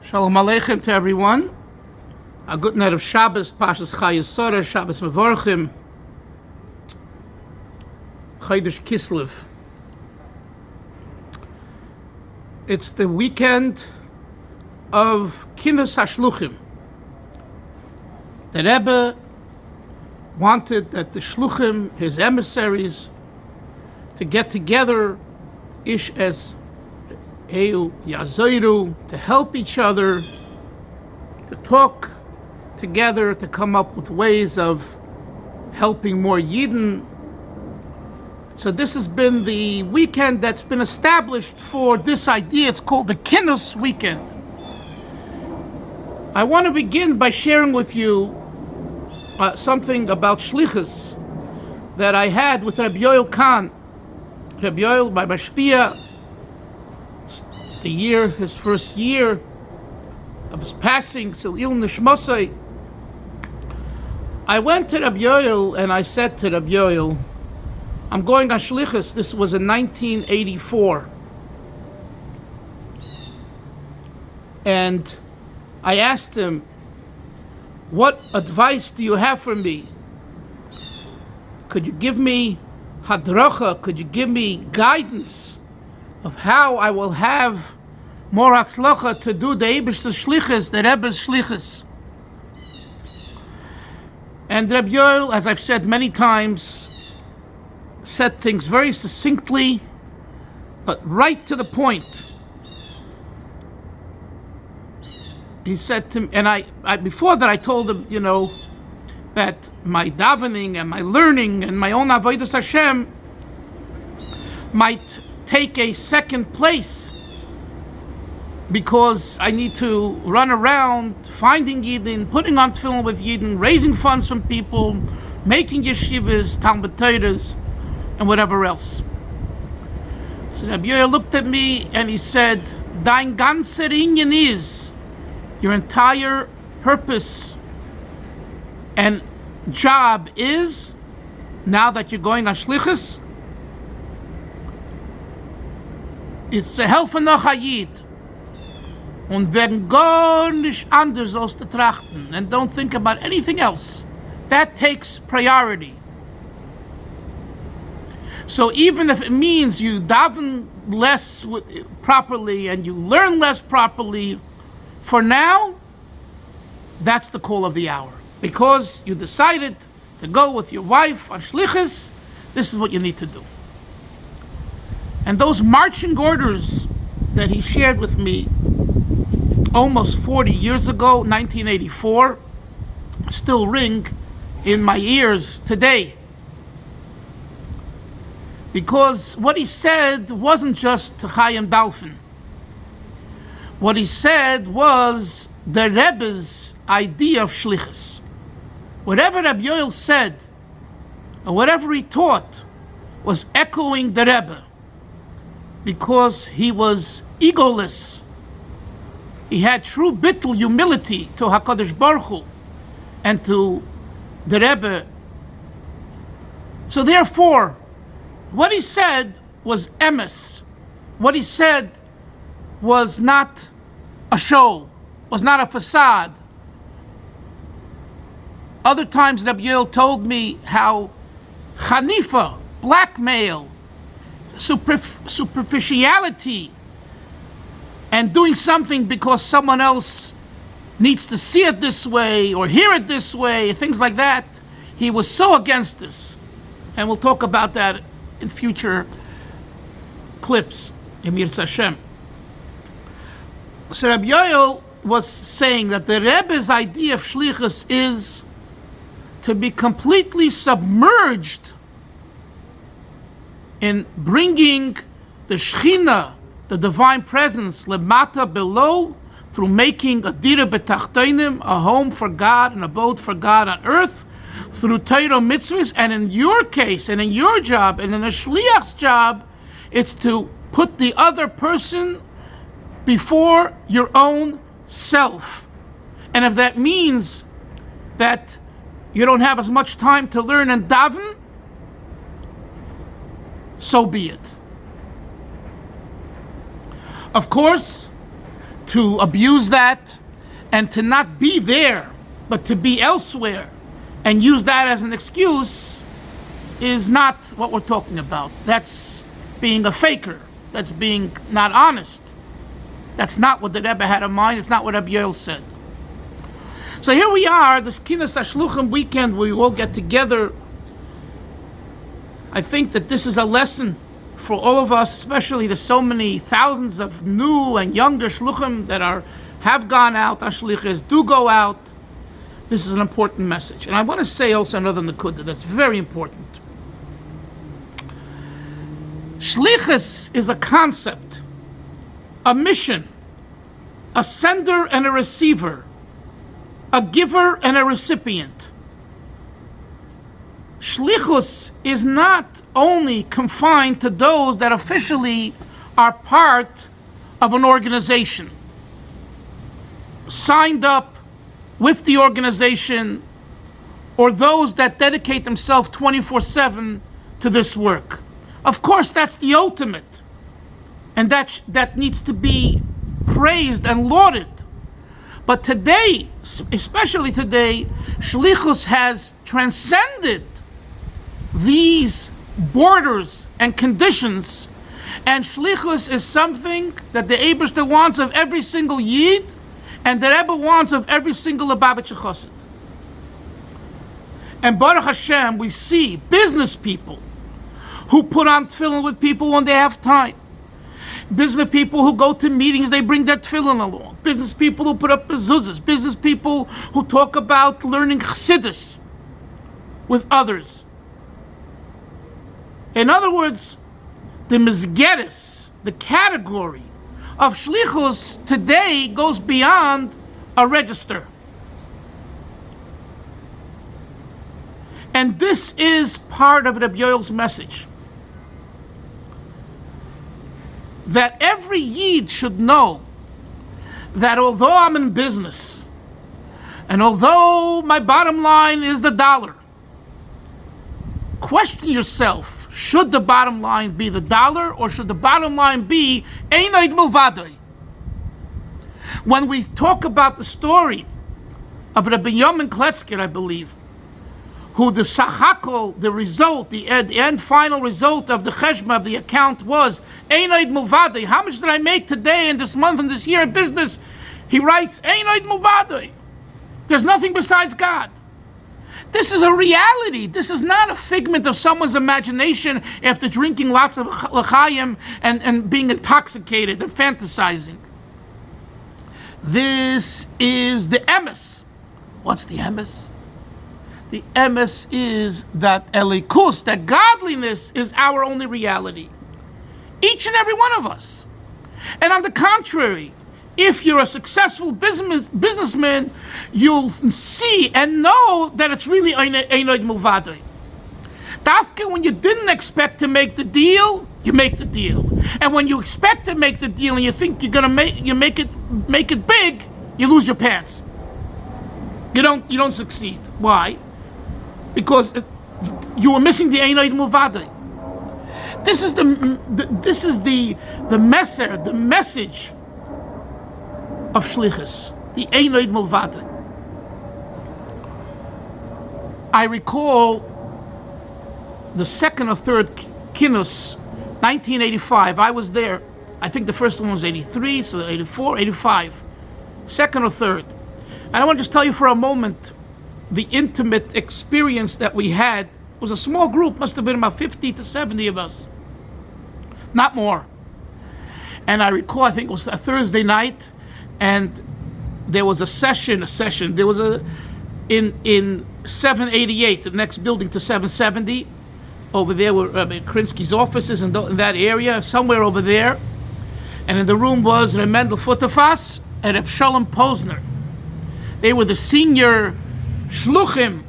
Shalom Aleichem to everyone. A good night of Shabbos, Pashas Chayes Sorah, Shabbos Mevorchim, Chodesh Kislev. It's the weekend of Kinus HaShluchim. The Rebbe wanted that the Shluchim, his emissaries, to get together, ish es Heu Yazoiru, to help each other, to talk together, to come up with ways of helping more Yidden. So this has been the weekend that's been established for this idea. It's called the Kinus weekend. I want to begin by sharing with you something about Shlichus that I had with Rabbi Yoel Khan. Rabbi Yoel, by Mashpia, it's the year, his first year of his passing, Sil'il Nishmosai. I went to Rabbi Yoel and I said to Rabbi Yoel, I'm going on Shlichus. This was in 1984. And I asked him, what advice do you have for me? Could you give me hadracha? Could you give me guidance of how I will have more HaShluchim to do the Eibishter's Shlichus, the Rebbe's Shlichus? And Rabbi Yoel, as I've said many times, said things very succinctly, but right to the point. He said to me, and I before that I told him, that my davening and my learning and my own avodas Hashem might take a second place because I need to run around finding Yidden, putting on tefillin with Yidden, raising funds from people, making yeshivas, Talmud Torahs, and whatever else. So Rabbi Yoel looked at me and he said, Dein ganzer Inyan is, your entire purpose and job is, now that you're going on Shlichus, it's to helfen noch a Yid. Und wenn gar nicht anders als zu trachten, and don't think about anything else. That takes priority. So even if it means you daven less properly and you learn less properly, for now, that's the call of the hour. Because you decided to go with your wife on Shlichus, this is what you need to do. And those marching orders that he shared with me almost 40 years ago, 1984, still ring in my ears today. Because what he said wasn't just Chaim Dalfin. What he said was the Rebbe's idea of Shlichus. Whatever Rabbi Yoel said, or whatever he taught, was echoing the Rebbe, because he was egoless. He had true bittul humility to HaKadosh Baruch Hu and to the Rebbe. So therefore, what he said was emes. What he said was not a show, was not a facade. Other times Rabbi Yoel told me how Hanifa, blackmail, superficiality, and doing something because someone else needs to see it this way or hear it this way, things like that. He was so against this. And we'll talk about that in future clips, Emir Hashem. So Rabbi Yoel was saying that the Rebbe's idea of Shlichus is to be completely submerged in bringing the Shechina, the divine presence, lemata, below, through making a dira betachtonim, a home for God, an abode for God on earth, through Torah mitzvahs. And in your case, and in your job, and in a Shliach's job, it's to put the other person before your own self. And if that means that you don't have as much time to learn and daven, so be it. Of course, to abuse that and to not be there, but to be elsewhere and use that as an excuse is not what we're talking about. That's being a faker. That's being not honest. That's not what the Rebbe had in mind. It's not what Rabbi Yoel said. So here we are, this Kinus HaShluchim weekend, we all get together. I think that this is a lesson for all of us, especially there's so many thousands of new and younger Shluchim that have gone out, our Shlichus do go out. This is an important message. And I want to say also another Nakuda that's very important. Shlichus is a concept, a mission, a sender and a receiver, a giver and a recipient. Shlichus is not only confined to those that officially are part of an organization, signed up with the organization, or those that dedicate themselves 24/7 to this work. Of course, that's the ultimate, and that needs to be praised and lauded. But today, especially today, Shlichus has transcended these borders and conditions, and Shlichus is something that the Eibishter wants of every single Yid, and the Rebbe wants of every single Lubavitcher Chassid. And Baruch Hashem, we see business people who put on tefillin with people when they have time. Business people who go to meetings, they bring their tefillin along. Business people who put up mezuzahs. Business people who talk about learning chassidus with others. In other words, the mizgeres, the category of Shlichus today goes beyond a register. And this is part of Rabbi Yoel's message. That every Yid should know that although I'm in business, and although my bottom line is the dollar, question yourself, should the bottom line be the dollar, or should the bottom line be Einoid Mulvadoi? When we talk about the story of Rabbi Yomin Kletzker, I believe, who the sachakol, the result, the end final result of the cheshbon of the account was Einoid Mulvadoi. How much did I make today and this month and this year in business? He writes Einoid Mulvadoi. There's nothing besides God. This is a reality. This is not a figment of someone's imagination after drinking lots of l'chaim and being intoxicated and fantasizing. This is the emes. What's the emes? The emes is that elikus, that godliness is our only reality. Each and every one of us. And on the contrary, if you're a successful businessman, you'll see and know that it's really Einoid Mulvadoi. Dafka, when you didn't expect to make the deal, you make the deal. And when you expect to make the deal and you think you're gonna make it big, you lose your pants. You don't succeed. Why? Because you were missing the Einoid Mulvadoi. This is the messer, the message of Shlichus, the Einoid Mulvadoi. I recall the second or third Kinus, 1985. I was there. I think the first one was 83, so 84, 85. Second or third. And I want to just tell you for a moment the intimate experience that we had. It was a small group, must have been about 50 to 70 of us. Not more. And I recall, I think it was a Thursday night, and there was a session. There was in 788, the next building to 770, over there were Krinsky's offices in that area, somewhere over there. And in the room was Reb Mendel Futterfass and Reb Shalom Posner. They were the senior Shluchim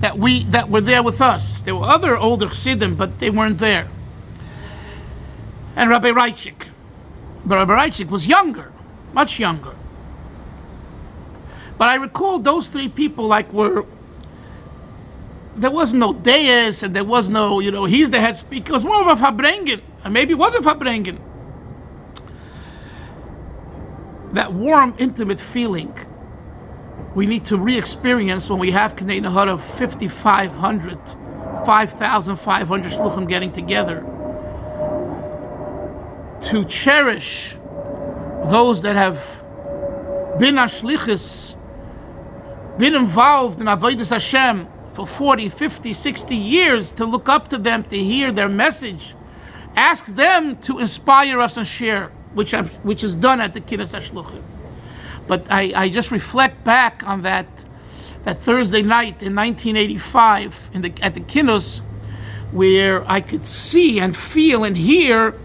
that were there with us. There were other older Chassidim, but they weren't there. And Rabbi Reichik. But Rabbi Reichik was younger, much younger. But I recall those three people there was no dais, and there was no, he's the head speaker. It was more of a Fabrengen, and maybe it was a Fabrengen. that warm, intimate feeling we need to re-experience when we have Knei Nahar of 5,500 Shluchim getting together to cherish those that have been on Shlichus, been involved in Avodas Hashem for 40, 50, 60 years, to look up to them, to hear their message, ask them to inspire us and share, which is done at the Kinus HaShluchim. But I just reflect back on that Thursday night in 1985 at the Kinus, where I could see and feel and hear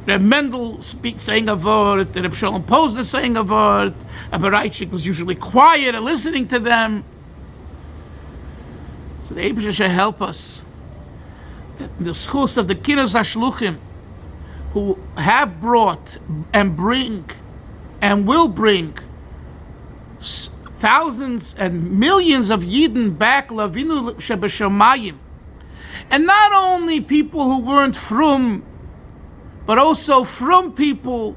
Reb Mendel saying a word, Reb Shalom Posner saying a word, Abba Reichik was usually quiet and listening to them. So the Eibusha should help us. The Shlichus of the Kinus HaShluchim, who have brought and bring and will bring thousands and millions of Yidden back, Lavinu Shebeshamayim. And not only people who weren't frum, but also from people,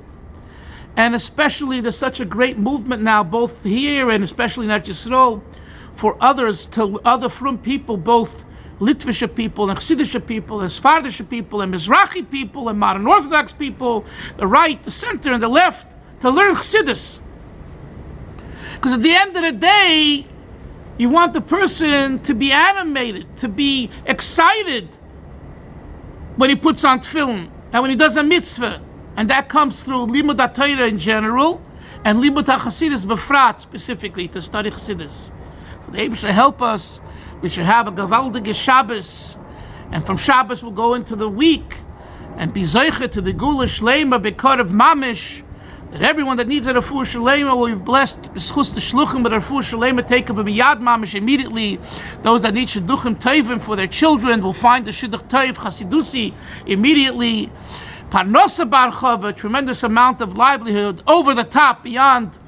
and especially there's such a great movement now, both here and especially in Yisrael, for others, to other from people, both Litvish people and Chassidish people and Sephardish people and Mizrahi people and modern Orthodox people, the right, the center, and the left, to learn Chassidus. Because at the end of the day, you want the person to be animated, to be excited when he puts on tefillin and when he does a mitzvah. And that comes through Limud HaTorah in general and Limud HaChassidus Befrat specifically, to study Chassidus. So the Eibusha should help us. We should have a Gavaldige Shabbos, and from Shabbos we'll go into the week and be Zeicha to the Gula Shleima Bekar of Mamish, that everyone that needs a Refuah Shleima will be blessed B'schus the Shluchim with a Refuah Shleima take of a Miyad Mamish immediately. Those that need Shidduchim Tovim for their children will find the Shidduch Tov Chasidusi immediately. Parnosa Barchov, a tremendous amount of livelihood over the top, beyond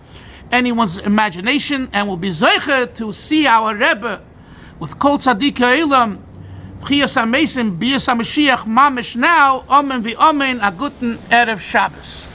anyone's imagination, and will be Zeicha to see our Rebbe with Kol Tzadik Eilam, Tchias HaMesim, Bias HaMashiach Mamish now. Amen v'Amen. A guten Erev Shabbos.